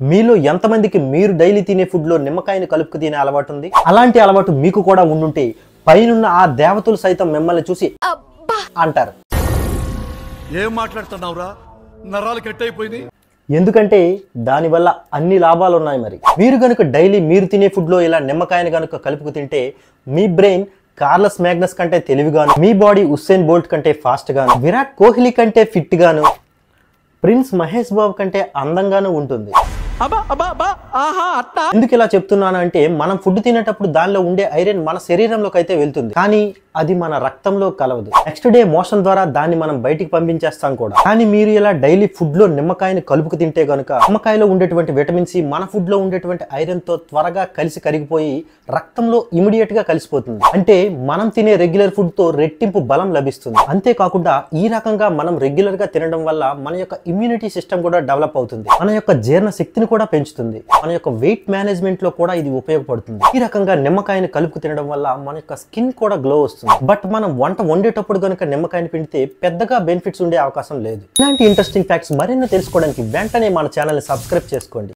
మీలో ఎంతమందికి మీరు డైలీ తినే ఫుడ్లో నిమ్మకాయని కలుపుకు తినే అలవాటు ఉంది? అలాంటి అలవాటు మీకు కూడా ఉండుంటే పైనున్న ఆ దేవతలు సైతం మిమ్మల్ని చూసి అంటారు. ఏం మాట్లాడుతున్నావురా? నరాలు కట్ అయిపోయింది. ఎందుకంటే దానివల్ల అన్ని లాభాలు ఉన్నాయి. మరి మీరు కనుక డైలీ మీరు తినే ఫుడ్లో ఇలా నిమ్మకాయని కనుక కలుపుకు తింటే మీ బ్రెయిన్ కార్లస్ మ్యాగ్నస్ కంటే తెలివిగాను, మీ బాడీ ఉస్సేన్ బోల్ట్ కంటే ఫాస్ట్ గాను, విరాట్ కోహ్లీ కంటే ఫిట్ గాను, ప్రిన్స్ మహేష్ బాబు కంటే అందంగాను ఉంటుంది. ఎందుకు ఇలా చెప్తున్నాను అంటే మనం ఫుడ్ తినేటప్పుడు దానిలో ఉండే ఐరన్ మన శరీరంలోకి అయితే వెళ్తుంది, కానీ అది మన రక్తంలో కలవదు. నెక్స్ట్ డే మోషన్ ద్వారా దాన్ని మనం బయటికి పంపించేస్తాం కూడా. కానీ మీరు ఇలా డైలీ ఫుడ్ లో నిమ్మకాయని కలుపుకు తింటే గనుక నిమ్మకాయలో ఉండేటువంటి విటమిన్ సి మన ఫుడ్ లో ఉండేటువంటి ఐరన్ తో త్వరగా కలిసి కరిగిపోయి రక్తంలో ఇమిడియట్ గా కలిసిపోతుంది. అంటే మనం తినే రెగ్యులర్ ఫుడ్ తో రెట్టింపు బలం లభిస్తుంది. అంతేకాకుండా ఈ రకంగా మనం రెగ్యులర్ గా తినడం వల్ల మన యొక్క ఇమ్యూనిటీ సిస్టమ్ కూడా డెవలప్ అవుతుంది, మన యొక్క జీర్ణ శక్తిని కూడా పెంచుతుంది, మన యొక్క వెయిట్ మేనేజ్మెంట్ లో కూడా ఇది ఉపయోగపడుతుంది. ఈ రకంగా నిమ్మకాయని కలుపుకు తినడం వల్ల మన యొక్క స్కిన్ కూడా గ్లో వస్తుంది. బట్ మనం వంట వండేటప్పుడు కనుక నిమ్మకాయని పిండితే పెద్దగా బెనిఫిట్స్ ఉండే అవకాశం లేదు. ఇలాంటి ఇంట్రెస్టింగ్ ఫ్యాక్ట్స్ మరిన్ని తెలుసుకోవడానికి వెంటనే మన ఛానల్ ని సబ్స్క్రైబ్ చేసుకోండి.